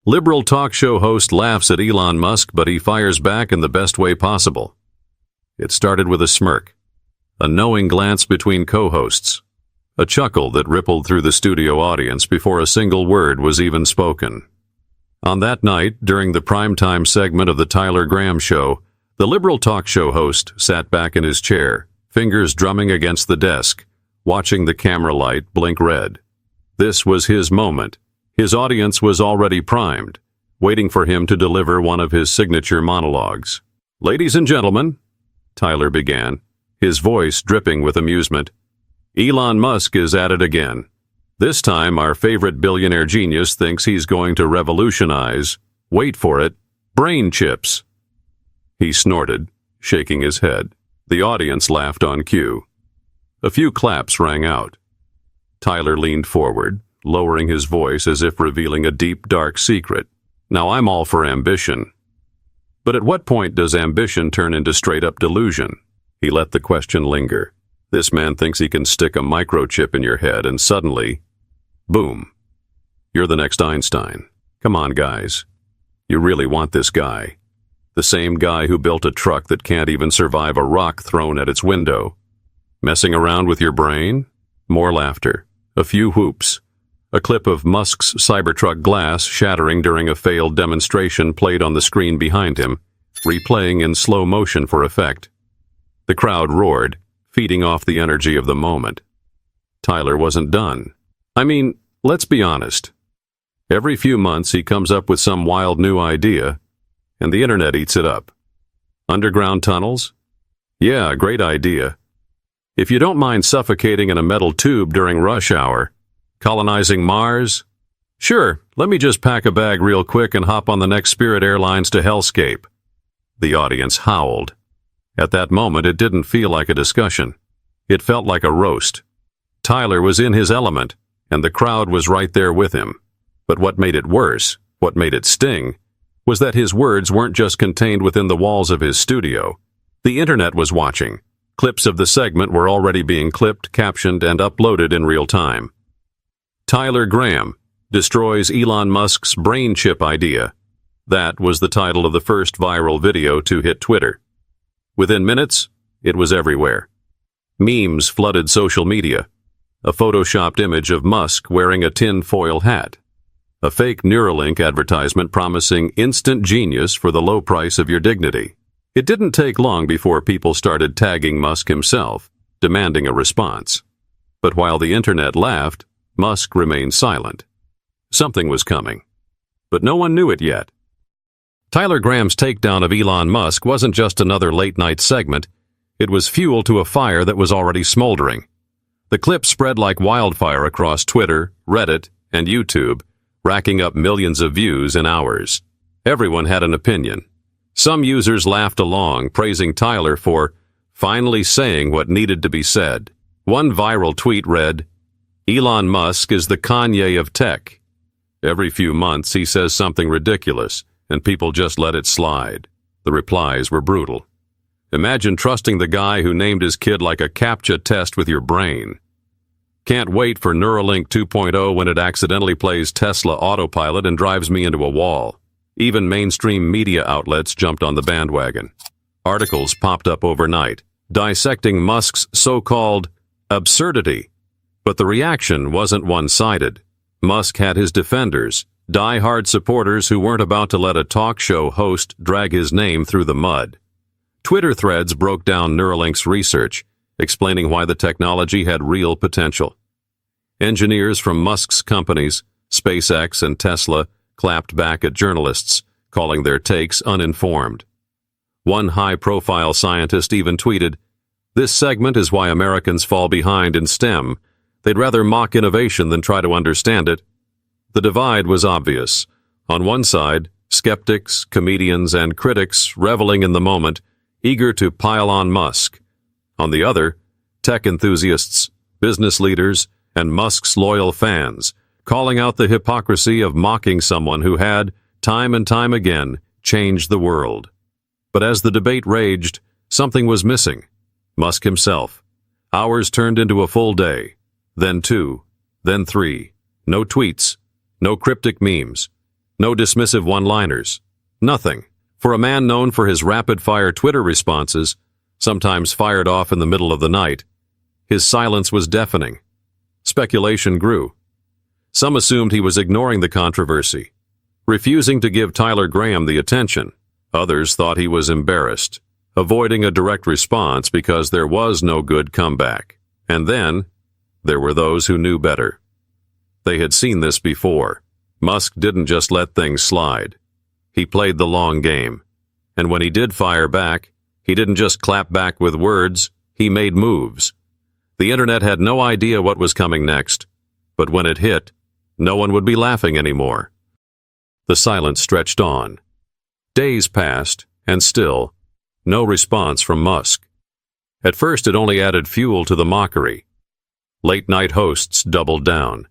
Liberal talk show host laughs at Elon Musk, but he fires back in the best way possible. It started with a smirk, a knowing glance between co-hosts, a chuckle that rippled through the studio audience before a single word was even spoken. On that night, during the primetime segment of the Tyler Graham Show, the liberal talk show host sat back in his chair, fingers drumming against the desk, watching the camera light blink red. This was his moment. His audience was already primed, waiting for him to deliver one of his signature monologues. "Ladies and gentlemen," Tyler began, his voice dripping with amusement, "Elon Musk is at it again. This time our favorite billionaire genius thinks he's going to revolutionize, wait for it, brain chips." He snorted, shaking his head. The audience laughed on cue. A few claps rang out. Tyler leaned forward, lowering his voice as if revealing a deep, dark secret. "Now I'm all for ambition. But at what point does ambition turn into straight-up delusion?" He let the question linger. This man thinks he can stick a microchip in your head and suddenly, boom, you're the next Einstein. Come on, guys. You really want this guy. The same guy who built a truck that can't even survive a rock thrown at its window. Messing around with your brain? More laughter. A few whoops. A clip of Musk's Cybertruck glass shattering during a failed demonstration played on the screen behind him, replaying in slow motion for effect. The crowd roared, feeding off the energy of the moment. Tyler wasn't done. I mean, let's be honest. Every few months he comes up with some wild new idea, and the internet eats it up. Underground tunnels? Yeah, great idea. If you don't mind suffocating in a metal tube during rush hour, colonizing Mars? Sure, let me just pack a bag real quick and hop on the next Spirit Airlines to hellscape. The audience howled. At that moment, it didn't feel like a discussion. It felt like a roast. Tyler was in his element, and the crowd was right there with him. But what made it worse, what made it sting, was that his words weren't just contained within the walls of his studio. The internet was watching. Clips of the segment were already being clipped, captioned, and uploaded in real time. Tyler Graham destroys Elon Musk's brain chip idea. That was the title of the first viral video to hit Twitter. Within minutes, it was everywhere. Memes flooded social media. A photoshopped image of Musk wearing a tin-foil hat. A fake Neuralink advertisement promising instant genius for the low price of your dignity. It didn't take long before people started tagging Musk himself, demanding a response. But while the internet laughed, Musk remained silent. Something was coming, but no one knew it yet. Tyler Graham's takedown of Elon Musk wasn't just another late-night segment. It was fuel to a fire that was already smoldering. The clip spread like wildfire across Twitter, Reddit, and YouTube, racking up millions of views in hours. Everyone had an opinion. Some users laughed along, praising Tyler for finally saying what needed to be said. One viral tweet read, "Elon Musk is the Kanye of tech. Every few months he says something ridiculous, and people just let it slide." The replies were brutal. Imagine trusting the guy who named his kid like a CAPTCHA test with your brain. Can't wait for Neuralink 2.0 when it accidentally plays Tesla autopilot and drives me into a wall. Even mainstream media outlets jumped on the bandwagon. Articles popped up overnight, dissecting Musk's so-called absurdity. But the reaction wasn't one-sided. Musk had his defenders, die-hard supporters who weren't about to let a talk show host drag his name through the mud. Twitter threads broke down Neuralink's research, explaining why the technology had real potential. Engineers from Musk's companies, SpaceX and Tesla, clapped back at journalists, calling their takes uninformed. One high-profile scientist even tweeted, "This segment is why Americans fall behind in STEM. They'd rather mock innovation than try to understand it." The divide was obvious. On one side, skeptics, comedians, and critics reveling in the moment, eager to pile on Musk. On the other, tech enthusiasts, business leaders, and Musk's loyal fans, calling out the hypocrisy of mocking someone who had, time and time again, changed the world. But as the debate raged, something was missing. Musk himself. Hours turned into a full day. Then 2, then 3. No tweets, no cryptic memes. No dismissive one-liners. Nothing. For a man known for his rapid-fire Twitter responses, sometimes fired off in the middle of the night, his silence was deafening. Speculation grew. Some assumed he was ignoring the controversy, refusing to give Tyler Graham the attention. Others thought he was embarrassed, avoiding a direct response because there was no good comeback. And then, there were those who knew better. They had seen this before. Musk didn't just let things slide. He played the long game. And when he did fire back, he didn't just clap back with words, he made moves. The internet had no idea what was coming next, but when it hit, no one would be laughing anymore. The silence stretched on. Days passed, and still, no response from Musk. At first, it only added fuel to the mockery. Late-night hosts doubled down.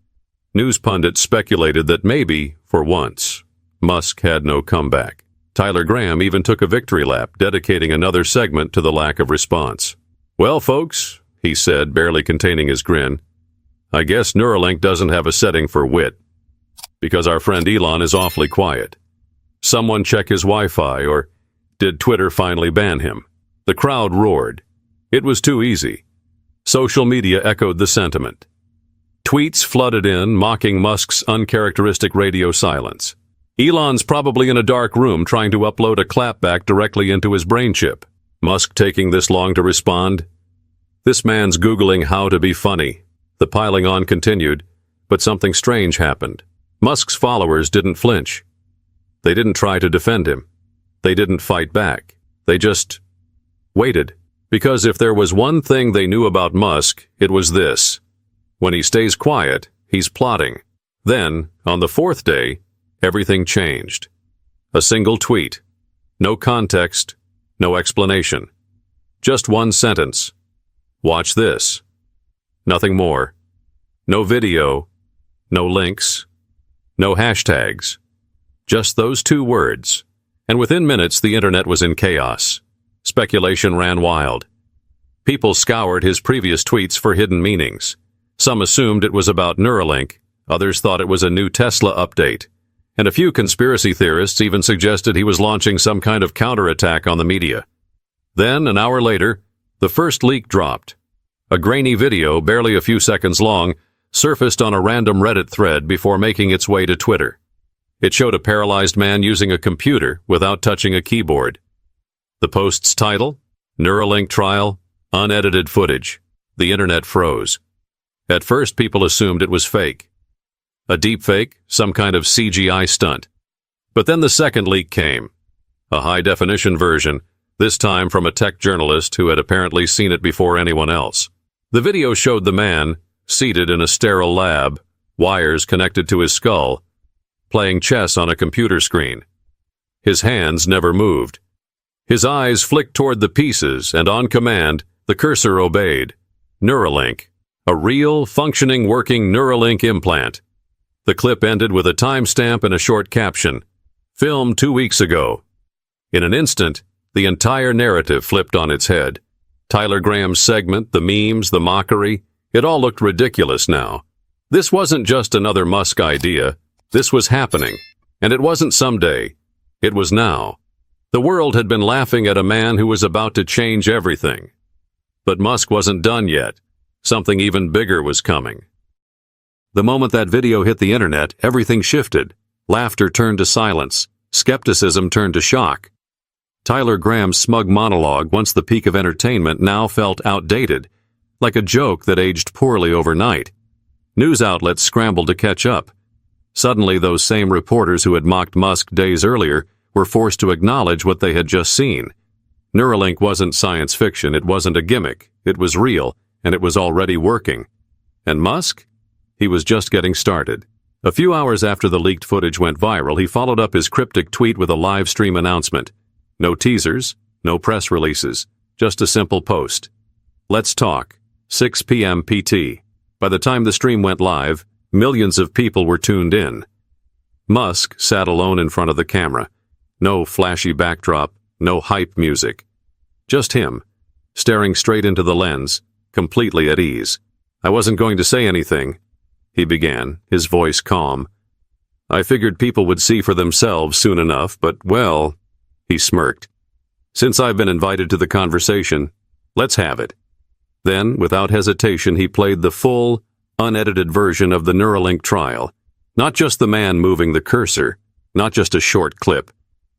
News pundits speculated that maybe, for once, Musk had no comeback. Tyler Graham even took a victory lap, dedicating another segment to the lack of response. "Well, folks," he said, barely containing his grin, "I guess Neuralink doesn't have a setting for wit, because our friend Elon is awfully quiet. Someone check his Wi-Fi, or did Twitter finally ban him?" The crowd roared. It was too easy. Social media echoed the sentiment. Tweets flooded in, mocking Musk's uncharacteristic radio silence. Elon's probably in a dark room trying to upload a clapback directly into his brain chip. Musk taking this long to respond? This man's Googling how to be funny. The piling on continued, but something strange happened. Musk's followers didn't flinch. They didn't try to defend him. They didn't fight back. They just waited. Because if there was one thing they knew about Musk, it was this. When he stays quiet, he's plotting. Then, on the fourth day, everything changed. A single tweet. No context, no explanation. Just one sentence. "Watch this." Nothing more. No video, no links, no hashtags. Just those two words. And within minutes, the internet was in chaos. Speculation ran wild. People scoured his previous tweets for hidden meanings. Some assumed it was about Neuralink, others thought it was a new Tesla update, and a few conspiracy theorists even suggested he was launching some kind of counterattack on the media. Then, an hour later, the first leak dropped. A grainy video, barely a few seconds long, surfaced on a random Reddit thread before making its way to Twitter. It showed a paralyzed man using a computer without touching a keyboard. The post's title? Neuralink Trial, Unedited Footage. The internet froze. At first, people assumed it was fake. A deepfake, some kind of CGI stunt. But then the second leak came. A high-definition version, this time from a tech journalist who had apparently seen it before anyone else. The video showed the man, seated in a sterile lab, wires connected to his skull, playing chess on a computer screen. His hands never moved. His eyes flicked toward the pieces, and on command, the cursor obeyed. Neuralink. A real, functioning, working Neuralink implant. The clip ended with a timestamp and a short caption. Filmed 2 weeks ago. In an instant, the entire narrative flipped on its head. Tyler Graham's segment, the memes, the mockery, it all looked ridiculous now. This wasn't just another Musk idea. This was happening. And it wasn't someday. It was now. The world had been laughing at a man who was about to change everything. But Musk wasn't done yet. Something even bigger was coming. The moment that video hit the internet, everything shifted. Laughter turned to silence. Skepticism turned to shock. Tyler Graham's smug monologue, once the peak of entertainment, now felt outdated, like a joke that aged poorly overnight. News outlets scrambled to catch up. Suddenly, those same reporters who had mocked Musk days earlier were forced to acknowledge what they had just seen. Neuralink wasn't science fiction, it wasn't a gimmick, it was real, and it was already working. And Musk? He was just getting started. A few hours after the leaked footage went viral, he followed up his cryptic tweet with a live stream announcement. No teasers, no press releases, just a simple post. Let's talk. 6 p.m. PT. By the time the stream went live, millions of people were tuned in. Musk sat alone in front of the camera. No flashy backdrop, no hype music. Just him, staring straight into the lens, completely at ease. "I wasn't going to say anything," he began, his voice calm. I figured people would see for themselves soon enough, but well, he smirked. Since I've been invited to the conversation, let's have it. Then, without hesitation, he played the full, unedited version of the Neuralink trial. Not just the man moving the cursor, not just a short clip,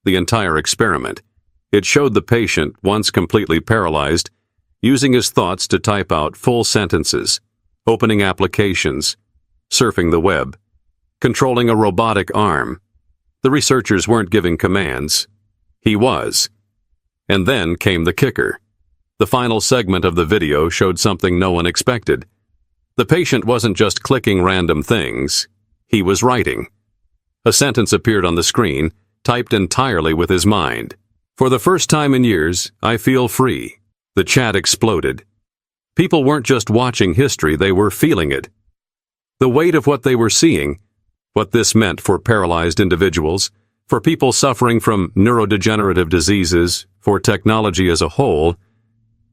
the entire experiment. It showed the patient, once completely paralyzed, using his thoughts to type out full sentences, opening applications, surfing the web, controlling a robotic arm. The researchers weren't giving commands. He was. And then came the kicker. The final segment of the video showed something no one expected. The patient wasn't just clicking random things. He was writing. A sentence appeared on the screen, typed entirely with his mind. For the first time in years, I feel free. The chat exploded. People weren't just watching history, they were feeling it. The weight of what they were seeing, what this meant for paralyzed individuals, for people suffering from neurodegenerative diseases, for technology as a whole,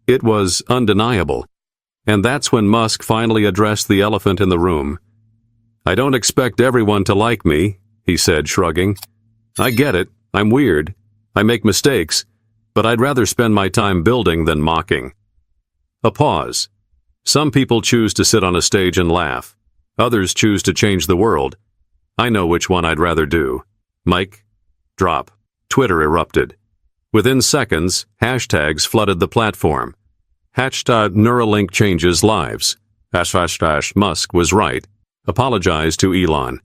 it was undeniable. And that's when Musk finally addressed the elephant in the room. I don't expect everyone to like me, he said, shrugging. I get it. I'm weird. I make mistakes, but I'd rather spend my time building than mocking. A pause. Some people choose to sit on a stage and laugh. Others choose to change the world. I know which one I'd rather do. Mic, drop. Twitter erupted. Within seconds, hashtags flooded the platform. Hashtag Neuralink changes lives. Musk was right. Apologized to Elon.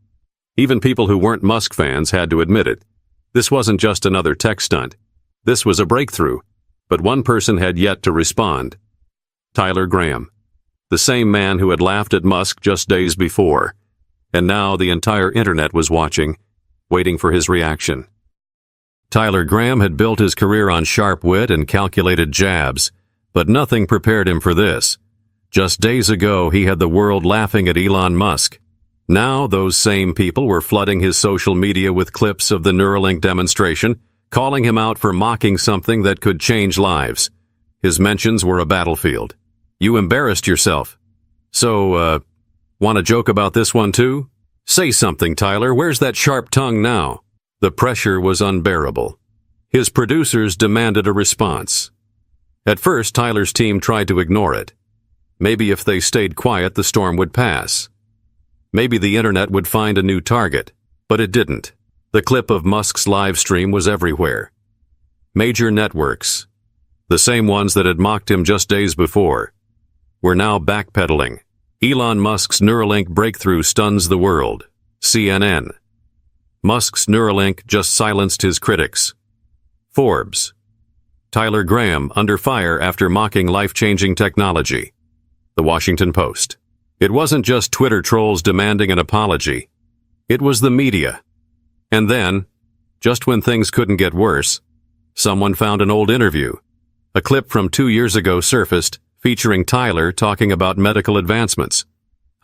Even people who weren't Musk fans had to admit it. This wasn't just another tech stunt. This was a breakthrough. But one person had yet to respond. Tyler Graham. The same man who had laughed at Musk just days before. And now the entire internet was watching, waiting for his reaction. Tyler Graham had built his career on sharp wit and calculated jabs, but nothing prepared him for this. Just days ago, he had the world laughing at Elon Musk. Now, those same people were flooding his social media with clips of the Neuralink demonstration, calling him out for mocking something that could change lives. His mentions were a battlefield. You embarrassed yourself. So, want to joke about this one too? Say something, Tyler. Where's that sharp tongue now? The pressure was unbearable. His producers demanded a response. At first, Tyler's team tried to ignore it. Maybe if they stayed quiet, the storm would pass. Maybe the internet would find a new target, but it didn't. The clip of Musk's live stream was everywhere. Major networks, the same ones that had mocked him just days before, were now backpedaling. Elon Musk's Neuralink breakthrough stuns the world. CNN. Musk's Neuralink just silenced his critics. Forbes. Tyler Graham under fire after mocking life-changing technology. The Washington Post. It wasn't just Twitter trolls demanding an apology. It was the media. And then, just when things couldn't get worse, someone found an old interview. A clip from 2 years ago surfaced, featuring Tyler talking about medical advancements.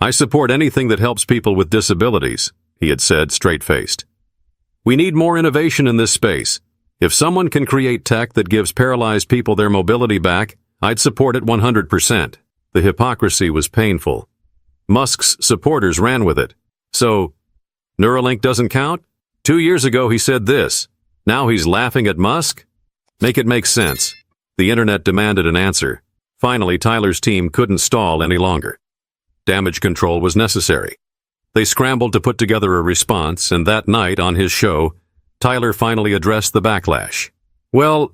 I support anything that helps people with disabilities, he had said, straight-faced. We need more innovation in this space. If someone can create tech that gives paralyzed people their mobility back, I'd support it 100%. The hypocrisy was painful. Musk's supporters ran with it. So, Neuralink doesn't count? 2 years ago he said this. Now he's laughing at Musk? Make it make sense. The internet demanded an answer. Finally, Tyler's team couldn't stall any longer. Damage control was necessary. They scrambled to put together a response, and that night on his show, Tyler finally addressed the backlash. Well,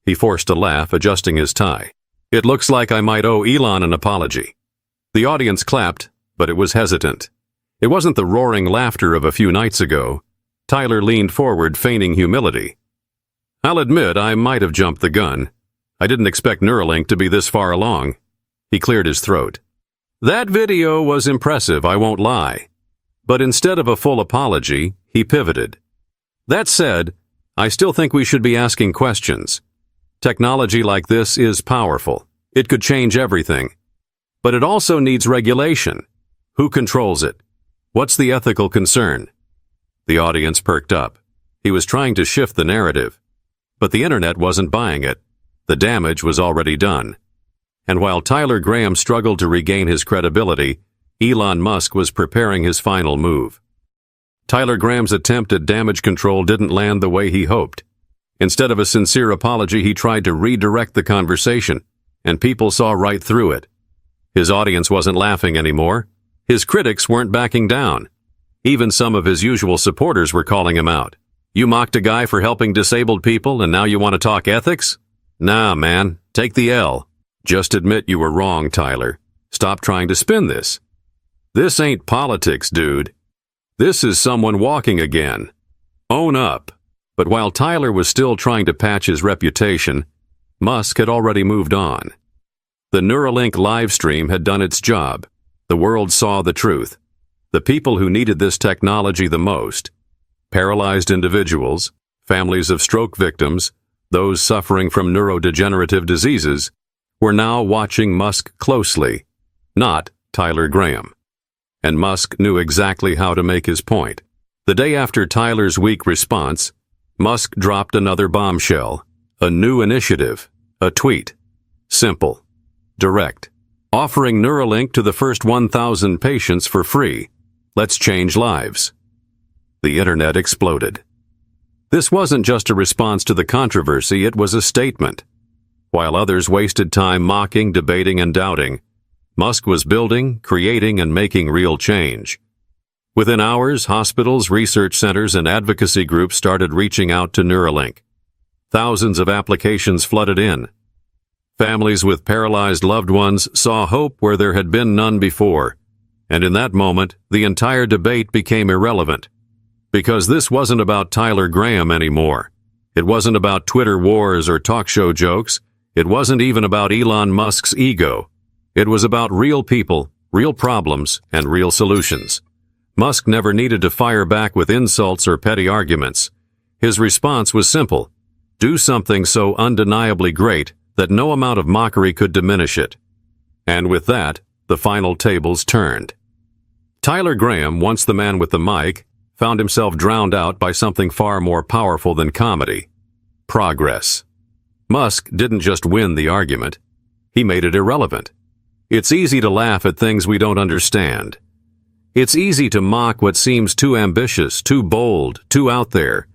he forced a laugh, adjusting his tie. It looks like I might owe Elon an apology. The audience clapped, but it was hesitant. It wasn't the roaring laughter of a few nights ago. Tyler leaned forward, feigning humility. I'll admit I might have jumped the gun. I didn't expect Neuralink to be this far along. He cleared his throat. That video was impressive, I won't lie. But instead of a full apology, he pivoted. That said, I still think we should be asking questions. Technology like this is powerful. It could change everything. But it also needs regulation. Who controls it? What's the ethical concern? The audience perked up. He was trying to shift the narrative. But the internet wasn't buying it. The damage was already done. And while Tyler Graham struggled to regain his credibility, Elon Musk was preparing his final move. Tyler Graham's attempt at damage control didn't land the way he hoped. Instead of a sincere apology, he tried to redirect the conversation, and people saw right through it. His audience wasn't laughing anymore. His critics weren't backing down. Even some of his usual supporters were calling him out. You mocked a guy for helping disabled people, and now you want to talk ethics? Nah, man, take the L. Just admit you were wrong, Tyler. Stop trying to spin this. This ain't politics, dude. This is someone walking again. Own up. But while Tyler was still trying to patch his reputation, Musk had already moved on. The Neuralink live stream had done its job. The world saw the truth. The people who needed this technology the most, paralyzed individuals, families of stroke victims, those suffering from neurodegenerative diseases, were now watching Musk closely, not Tyler Graham. And Musk knew exactly how to make his point. The day after Tyler's weak response, Musk dropped another bombshell, a new initiative, a tweet. Simple, direct, offering Neuralink to the first 1,000 patients for free. Let's change lives. The internet exploded. This wasn't just a response to the controversy, it was a statement. While others wasted time mocking, debating, and doubting, Musk was building, creating, and making real change. Within hours, hospitals, research centers, and advocacy groups started reaching out to Neuralink. Thousands of applications flooded in. Families with paralyzed loved ones saw hope where there had been none before, and in that moment, the entire debate became irrelevant. Because this wasn't about Tyler Graham anymore. It wasn't about Twitter wars or talk show jokes. It wasn't even about Elon Musk's ego. It was about real people, real problems, and real solutions. Musk never needed to fire back with insults or petty arguments. His response was simple. Do something so undeniably great that no amount of mockery could diminish it. And with that, the final tables turned. Tyler Graham, once the man with the mic, found himself drowned out by something far more powerful than comedy. Progress. Musk didn't just win the argument. He made it irrelevant. It's easy to laugh at things we don't understand. It's easy to mock what seems too ambitious, too bold, too out there.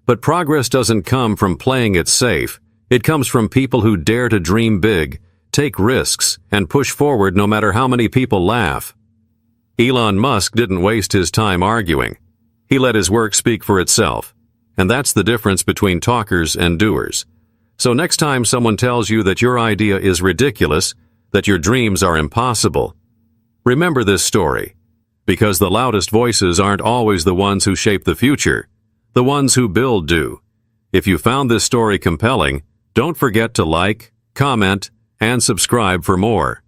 But progress doesn't come from playing it safe. It comes from people who dare to dream big, take risks, and push forward no matter how many people laugh. Elon Musk didn't waste his time arguing. He let his work speak for itself. And that's the difference between talkers and doers. So next time someone tells you that your idea is ridiculous, that your dreams are impossible, remember this story. Because the loudest voices aren't always the ones who shape the future. The ones who build do. If you found this story compelling, don't forget to like, comment, and subscribe for more.